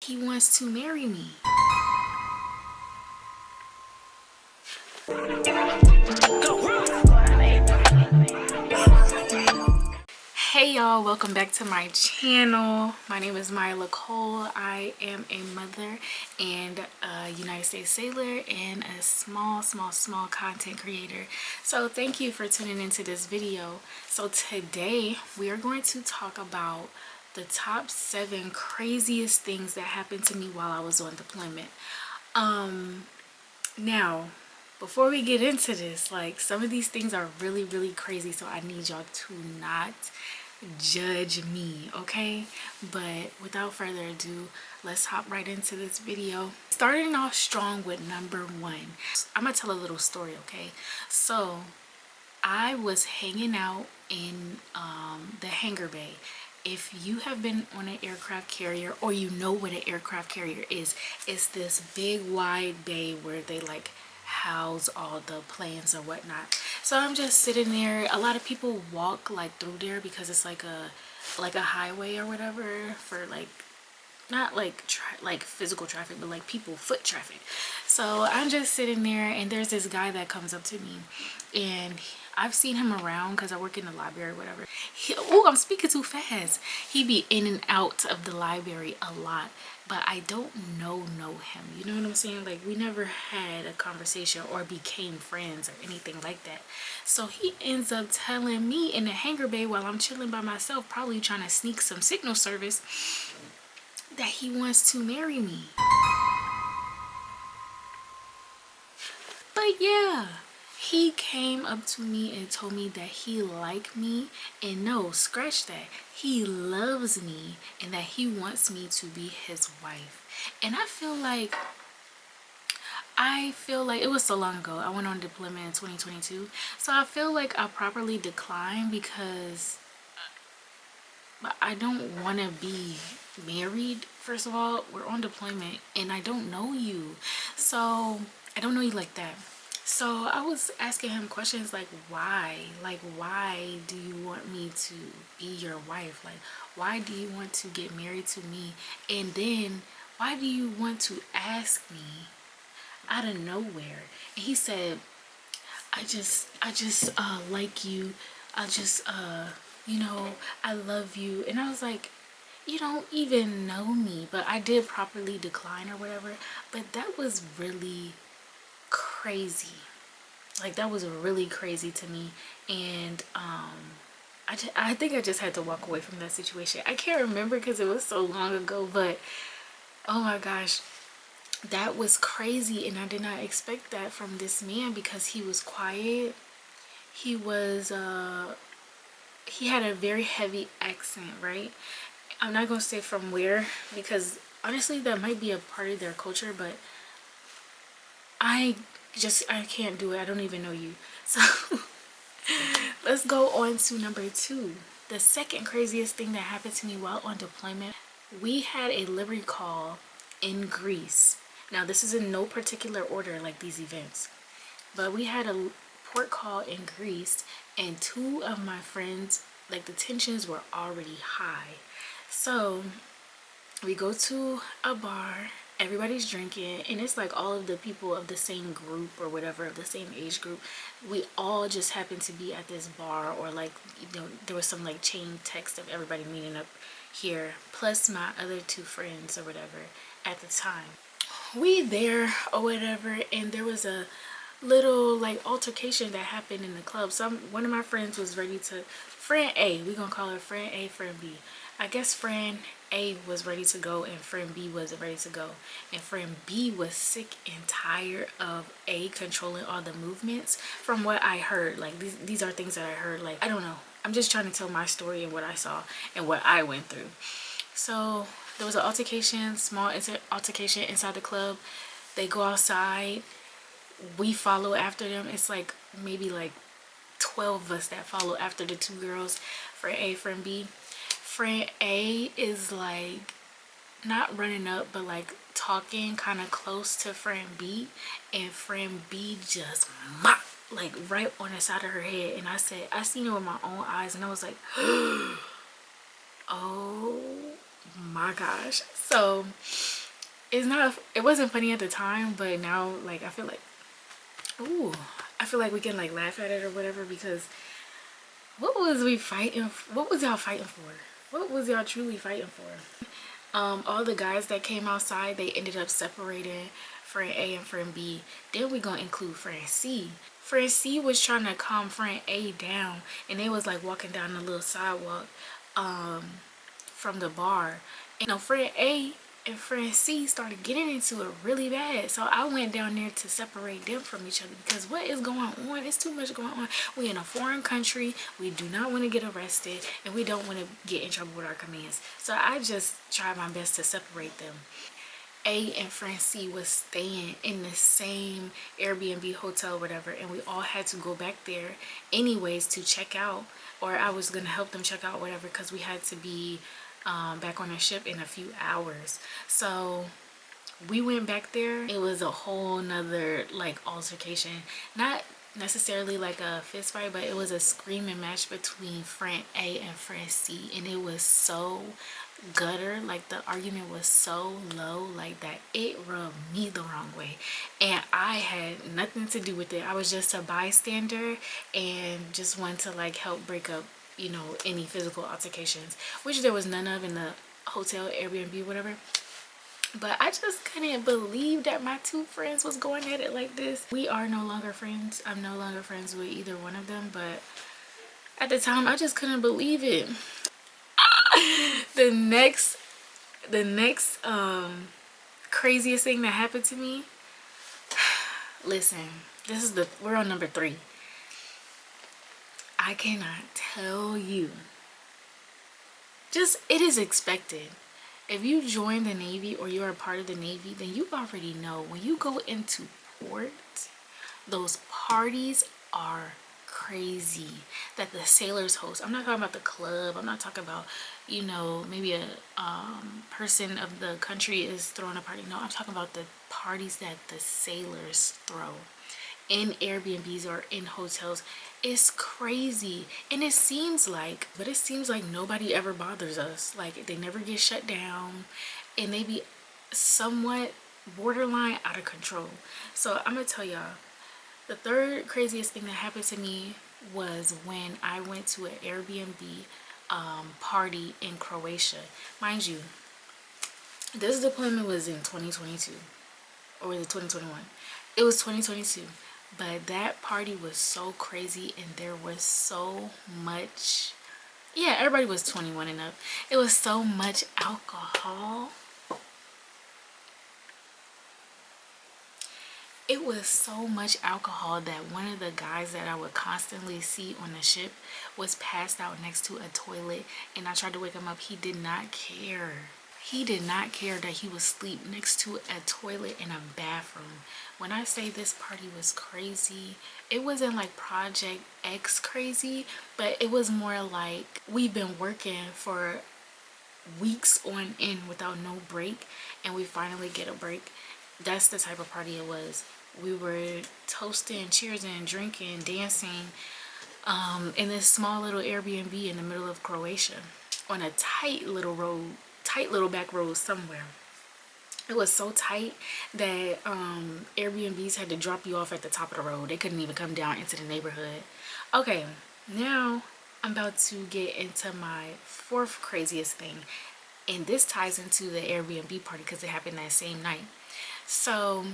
he wants to marry me. Hey y'all, welcome back to my channel. My name is Maya Cole. I am a mother and a United States sailor and a small content creator. So thank you for tuning into this video. So today we are going to talk about the top 7 craziest things that happened to me while I was on deployment. Now, before we get into this, like, some of these things are really crazy, so I need y'all to not judge me, okay? But without further ado, let's hop right into this video. Starting off strong with number 1. I'm gonna tell a little story, okay? So I was hanging out in the hangar bay. If you have been on an aircraft carrier, or you know what an aircraft carrier is, it's this big wide bay where they like house all the planes or whatnot. So I'm just sitting there. A lot of people walk like through there because it's like a highway or whatever for like, not like like physical traffic, but like people, foot traffic. So I'm just sitting there, and there's this guy that comes up to me, and I've seen him around because I work in the library or whatever. Oh, I'm speaking too fast. He be in and out of the library a lot, but I don't know him. You know what I'm saying? Like, we never had a conversation or became friends or anything like that. So he ends up telling me in the hangar bay while I'm chilling by myself, probably trying to sneak some signal service, that he wants to marry me. But yeah, he came up to me and told me that he liked me, and no, scratch that, he loves me, and that he wants me to be his wife. And I feel like it was so long ago. I went on deployment in 2022, so I feel like I properly declined because I don't want to be married. First of all, we're on deployment and I don't know you. So I don't know you like that. So I was asking him questions like, why? Like, why do you want me to be your wife? Like, why do you want to get married to me? And then why do you want to ask me out of nowhere? And he said, I just like you. You know, I love you. And I was like, you don't even know me. But I did properly decline or whatever. But that was really crazy. Like, that was really crazy to me. And I think I just had to walk away from that situation. I can't remember because it was so long ago, but oh my gosh, that was crazy. And I did not expect that from this man because he was quiet. He was he had a very heavy accent, right? I'm not gonna say from where, because honestly that might be a part of their culture, but I can't do it. I don't even know you. So let's go on to number 2. The second craziest thing that happened to me while on deployment. We had a livery call in Greece. Now, this is in no particular order, like these events, but we had a port call in Greece, and 2 of my friends, like, the tensions were already high. So we go to a bar, everybody's drinking, and it's like all of the people of the same group or whatever, of the same age group. We all just happened to be at this bar, or like, you know, there was some like chain text of everybody meeting up here, plus my other 2 friends or whatever at the time. We there or whatever, and there was a little like altercation that happened in the club. One of my friends was ready to, friend A, we're gonna call her friend A, friend B. I guess friend A was ready to go and friend B wasn't ready to go, and friend B was sick and tired of A controlling all the movements. From what I heard, like, these are things that I heard, like, I don't know, I'm just trying to tell my story and what I saw and what I went through. So there was an altercation, small altercation inside the club. They go outside, we follow after them. It's like maybe like 12 of us that follow after the 2 girls, friend A, friend B. Friend A is like not running up, but like talking kind of close to friend B, and friend B just mop, like right on the side of her head. And I said, I seen it with my own eyes, and I was like, oh my gosh. So it's not, it wasn't funny at the time, but now like I feel like, ooh, I feel like we can like laugh at it or whatever, because what was we fighting? What was y'all fighting for? What was y'all truly fighting for? All the guys that came outside, they ended up separating friend A and friend B. Then we gonna include friend C. Friend C was trying to calm friend A down, and they was like walking down the little sidewalk from the bar. And friend A and friend C started getting into it really bad. So I went down there to separate them from each other, because what is going on? It's too much going on. We in a foreign country. We do not want to get arrested, and we don't want to get in trouble with our commands. So I just tried my best to separate them. A and friend C was staying in the same Airbnb hotel, whatever, and we all had to go back there anyways to check out, or I was gonna help them check out, whatever, because we had to be back on the ship in a few hours. So we went back there. It was a whole nother like altercation, not necessarily like a fist fight, but it was a screaming match between friend A and friend C, and it was so gutter, like the argument was so low, like that it rubbed me the wrong way, and I had nothing to do with it. I was just a bystander and just wanted to like help break up, you know, any physical altercations, which there was none of in the hotel, Airbnb, whatever. But I just couldn't believe that my two friends was going at it like this. We are no longer friends. I'm no longer friends with either one of them, but at the time I just couldn't believe it. the next the next craziest thing that happened to me, listen, this is we're on number 3. I cannot tell you, just, it is expected. If you join the Navy or you're a part of the Navy, then you already know when you go into port, those parties are crazy that the sailors host. I'm not talking about the club. I'm not talking about, you know, maybe a person of the country is throwing a party. No, I'm talking about the parties that the sailors throw in Airbnbs or in hotels. It's crazy. And it seems like, but it seems like nobody ever bothers us. Like they never get shut down, and they be somewhat borderline out of control. So I'm gonna tell y'all, the third craziest thing that happened to me was when I went to an Airbnb party in Croatia. Mind you, this deployment was in 2022, or was it 2021? It was 2022. But that party was so crazy, and there was so much, yeah, everybody was 21 and up. It was so much alcohol. It was so much alcohol that one of the guys that I would constantly see on the ship was passed out next to a toilet, and I tried to wake him up. He did not care. He did not care that he was asleep next to a toilet in a bathroom. When I say this party was crazy, it wasn't like Project X crazy, but it was more like we've been working for weeks on end without no break, and we finally get a break. That's the type of party it was. We were toasting, cheersing, drinking, dancing in this small little Airbnb in the middle of Croatia on a tight little road, tight little back road somewhere. It was so tight that Airbnbs had to drop you off at the top of the road. They couldn't even come down into the neighborhood. Okay, now I'm about to get into my 4th craziest thing, and this ties into the Airbnb party because it happened that same night. So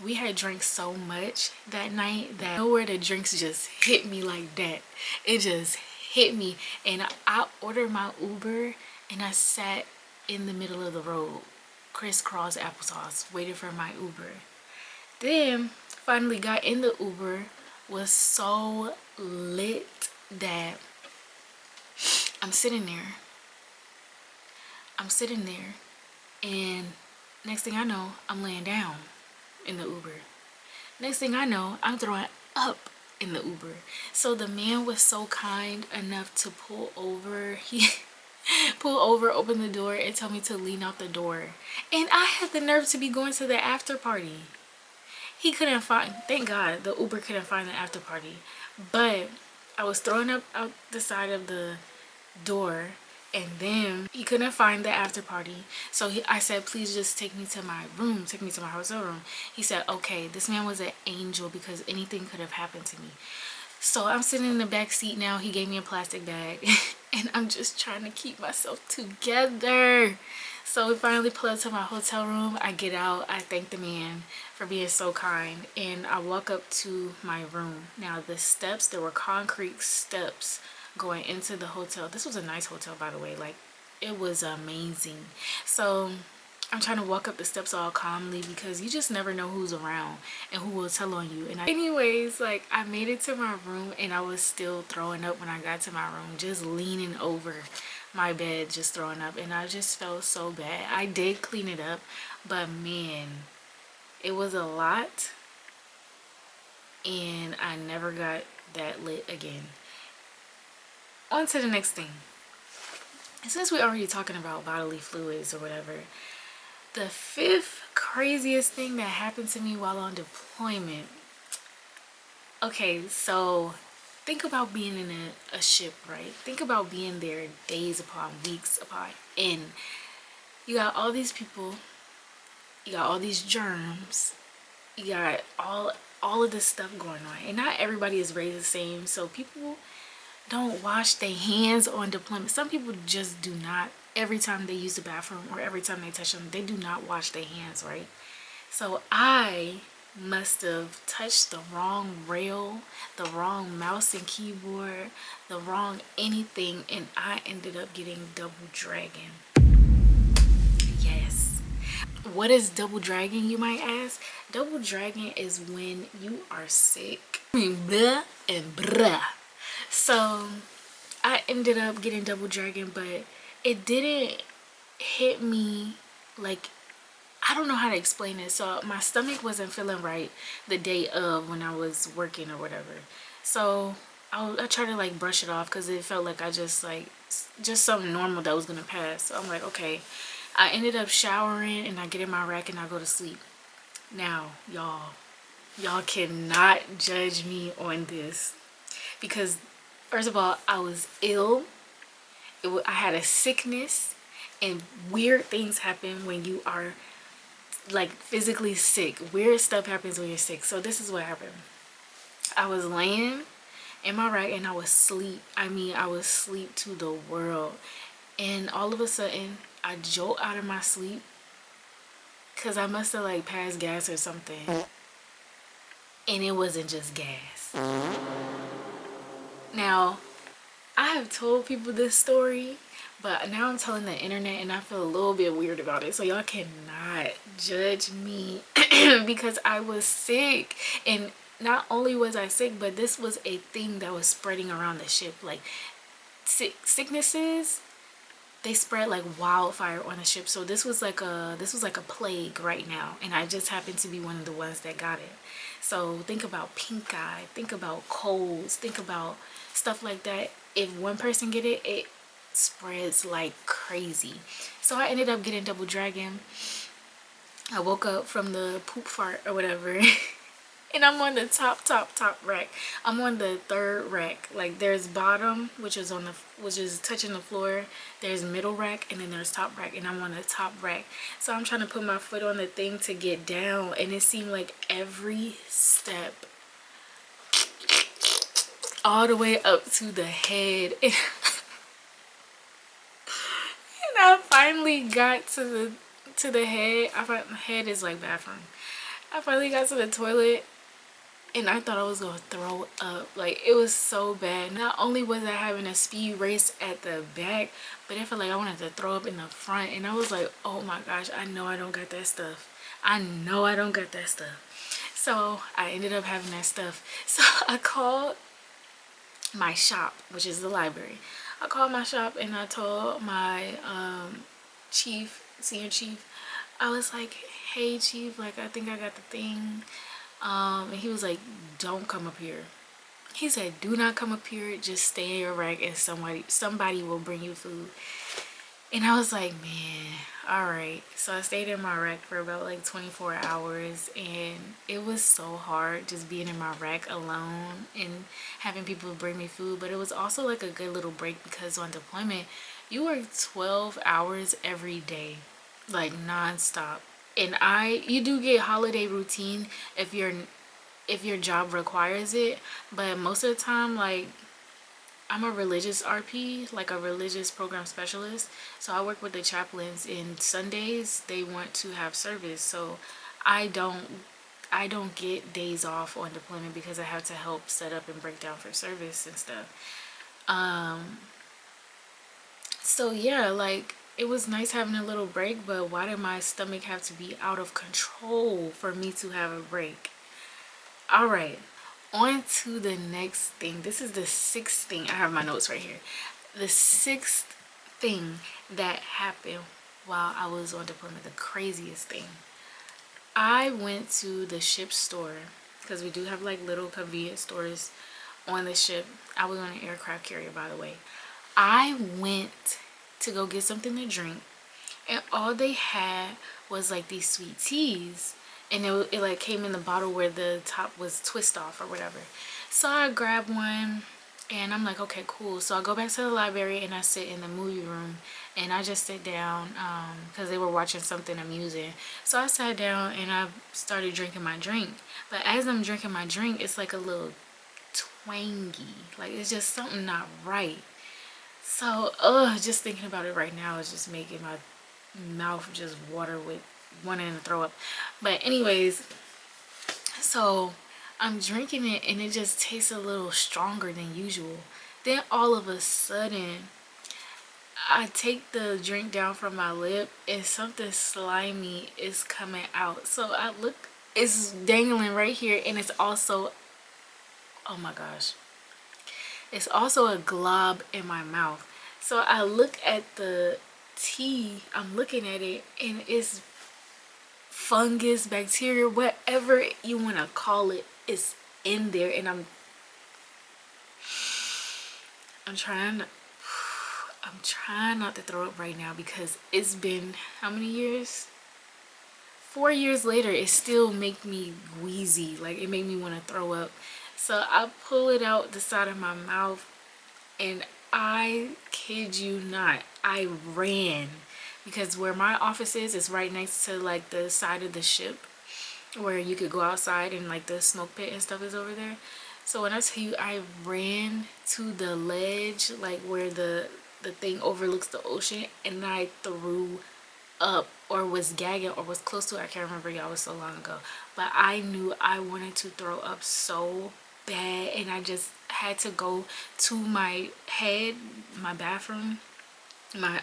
we had drank so much that night that nowhere the drinks just hit me like that. It just hit me, and I ordered my Uber, and I sat in the middle of the road, crisscross applesauce, waiting for my Uber. Then finally got in the Uber, was so lit that I'm sitting there, and next thing I know, I'm laying down in the Uber. Next thing I know, I'm throwing up in the Uber. So the man was so kind enough to pull over. He pull over, open the door, and tell me to lean out the door. And I had the nerve to be going to the after party. He couldn't find, thank God, the Uber couldn't find the after party. But I was throwing up out the side of the door, And then he couldn't find the after party. So I said, please just take me to my room, take me to my hotel room. He said, okay. This man was an angel because anything could have happened to me. So I'm sitting in the back seat now. He gave me a plastic bag and I'm just trying to keep myself together. So we finally pull up to my hotel room. I get out. I thank the man for being so kind. And I walk up to my room. Now the steps, there were concrete steps going into the hotel. This was a nice hotel, by the way. Like, it was amazing. So I'm trying to walk up the steps all calmly because you just never know who's around and who will tell on you. And anyways, like, I made it to my room and I was still throwing up when I got to my room, just leaning over my bed, just throwing up. And I just felt so bad. I did clean it up, but man, it was a lot. And I never got that lit again. On to the next thing. Since we're already talking about bodily fluids or whatever, the fifth craziest thing that happened to me while on deployment. Okay, so think about being in a ship, right? Think about being there days upon weeks upon end. You got all these people, you got all these germs, you got all of this stuff going on, and not everybody is raised the same. So people don't wash their hands on deployment. Some people just do not. Every time they use the bathroom or every time they touch them, they do not wash their hands, right? So I must have touched the wrong rail, the wrong mouse and keyboard, the wrong anything, and I ended up getting double dragon. Yes. What is double dragon, you might ask? Double dragon is when you are sick. I mean, blah and bruh. So I ended up getting double dragon, but it didn't hit me like, I don't know how to explain it. So my stomach wasn't feeling right the day of when I was working or whatever. So I tried to like brush it off because it felt like I just something normal that was gonna pass. So I'm like, okay. I ended up showering and I get in my rack and I go to sleep. Now, y'all cannot judge me on this because first of all, I was ill. I had a sickness, and weird things happen when you are like physically sick. Weird stuff happens when you're sick. So this is what happened. I was laying in my rack and I was asleep. I mean, I was asleep to the world. And all of a sudden, I jolt out of my sleep because I must have like passed gas or something. And it wasn't just gas. Now, I have told people this story, but now I'm telling the internet and I feel a little bit weird about it. So y'all cannot judge me because I was sick. And not only was I sick, but this was a thing that was spreading around the ship. Like sicknesses, they spread like wildfire on the ship. So this was like a plague right now, and I just happened to be one of the ones that got it. So think about pink eye, think about colds, think about stuff like that. If one person get it, it spreads like crazy. So I ended up getting double dragon. I woke up from the poop fart or whatever and I'm on the top rack. I'm on the third rack. Like there's bottom, which is touching the floor. There's middle rack, and then there's top rack, and I'm on the top rack. So I'm trying to put my foot on the thing to get down, and it seemed like every step all the way up to the head. And I finally got to the head. Head is like bathroom. I finally got to the toilet and I thought I was gonna throw up. Like, it was so bad. Not only was I having a speed race at the back, but I felt like I wanted to throw up in the front. And I was like, oh my gosh, I know I don't got that stuff. I know I don't got that stuff. So I ended up having that stuff. So I called my shop, which is the library. I called my shop and I told my senior chief, I was like, hey chief, like I think I got the thing. And he was like, don't come up here. He said, do not come up here, just stay in your rack and somebody will bring you food. And I was like, man, all right. So I stayed in my rack for about like 24 hours, and it was so hard just being in my rack alone and having people bring me food. But it was also like a good little break because on deployment, You work 12 hours every day, like nonstop. And you do get holiday routine if your job requires it, but most of the time, like, I'm a religious RP, like a religious program specialist. So I work with the chaplains, and Sundays they want to have service. So I don't I don't get days off on deployment because I have to help set up and break down for service and stuff. So yeah, like, it was nice having a little break, but why did my stomach have to be out of control for me to have a break? All right, on to the next thing. This is the sixth thing. I have my notes right here. The sixth thing that happened while I was on deployment, the craziest thing. I went to the ship store because we do have like little convenience stores on the ship. I was on an aircraft carrier, by the way. I went to go get something to drink, and all they had was like these sweet teas, and it like came in the bottle where the top was twist off or whatever. So I grabbed one, and I'm like, okay, cool. So I go back to the library and I sit in the movie room, and I just sit down because they were watching something amusing. So I sat down and I started drinking my drink. But as I'm drinking my drink, it's like a little twangy, like it's just something not right. So just thinking about it right now is just making my mouth just water with wanting to throw up. But anyways, so I'm drinking it and it just tastes a little stronger than usual. Then all of a sudden, I take the drink down from my lip and something slimy is coming out. So I look, it's dangling right here, and it's also, oh my gosh, it's also a glob in my mouth. So I look at the tea, I'm looking at it, and it's fungus, bacteria, whatever you want to call it, is in there. And I'm trying not to throw up right now because it's been how many years? 4 years later, it still make me wheezy, like it made me want to throw up. So I pull it out the side of my mouth, and I kid you not, I ran, because where my office is right next to like the side of the ship where you could go outside, and like the smoke pit and stuff is over there. So when I tell you, I ran to the ledge, like where the thing overlooks the ocean, and I threw up or was gagging or was close to it. I can't remember, y'all, it was so long ago. But I knew I wanted to throw up so bad, and I just had to go to my head, my bathroom, my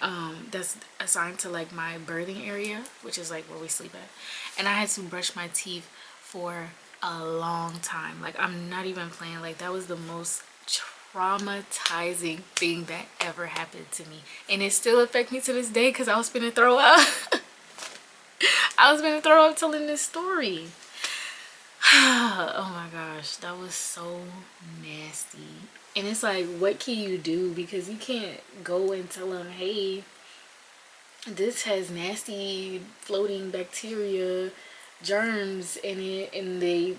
that's assigned to like my birthing area, which is like where we sleep at. And I had to brush my teeth for a long time. Like, I'm not even playing. Like, that was the most traumatizing thing that ever happened to me, and it still affects me to this day because I was finna throw up. I was gonna throw up telling this story. Oh my gosh, that was so nasty. And it's like, what can you do? Because you can't go and tell them, hey, this has nasty floating bacteria, germs in it, and they,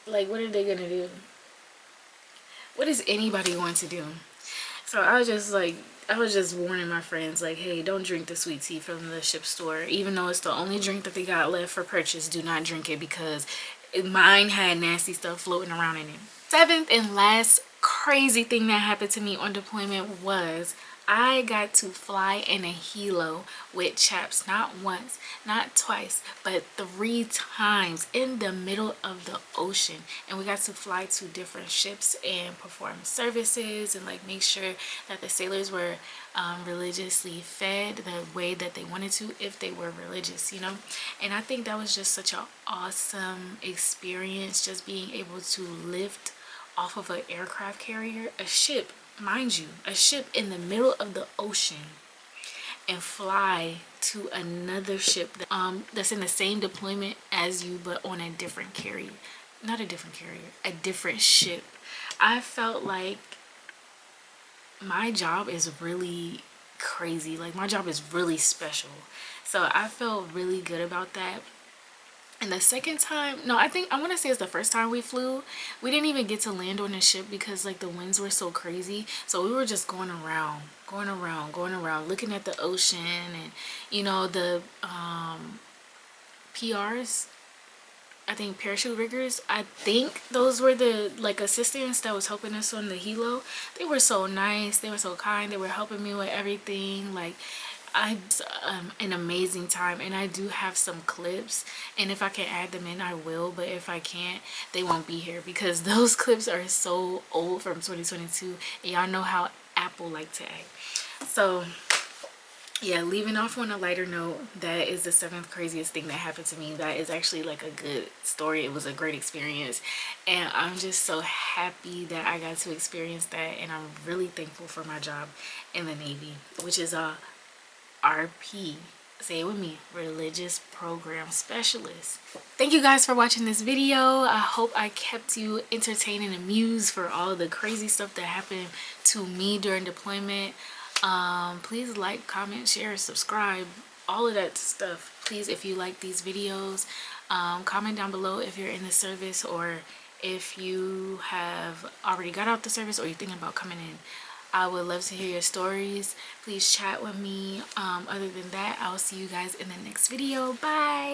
like, what are they gonna do? What is anybody going to do? So I was just like, I was just warning my friends, like, hey, don't drink the sweet tea from the ship store. Even though it's the only drink that they got left for purchase, do not drink it because mine had nasty stuff floating around in it. Seventh and last crazy thing that happened to me on deployment was I got to fly in a helo with chaps, not once, not twice, but 3 times in the middle of the ocean. And we got to fly to different ships and perform services and like make sure that the sailors were religiously fed the way that they wanted to if they were religious, you know. And I think that was just such an awesome experience, just being able to lift off of an aircraft carrier, a ship, mind you, a ship in the middle of the ocean, and fly to another ship that's in the same deployment as you but on a different carrier. Not a different carrier, a different ship. I felt like my job is really crazy. Like, my job is really special. So I felt really good about that. And the second time, no, I want to say it's the first time we flew, we didn't even get to land on the ship because like the winds were so crazy. So we were just going around, going around, going around, looking at the ocean and the PRs. I think parachute riggers. I think those were the like assistants that was helping us on the helo. They were so nice. They were so kind. They were helping me with everything. Like I an amazing time, and I do have some clips, and if I can add them in I will, but if I can't they won't be here because those clips are so old from 2022, and y'all know how Apple like to act. So yeah, leaving off on a lighter note, that is the seventh craziest thing that happened to me. That is actually like a good story. It was a great experience, and I'm just so happy that I got to experience that, and I'm really thankful for my job in the Navy, which is a RP. Say it with me, religious program specialist. Thank you guys for watching this video. I hope I kept you entertained and amused for all the crazy stuff that happened to me during deployment. Please like, comment, share, subscribe, all of that stuff. Please, if you like these videos, comment down below if you're in the service, or if you have already got out the service or you're thinking about coming in. I would love to hear your stories. Please chat with me. Other than that, I'll see you guys in the next video. Bye.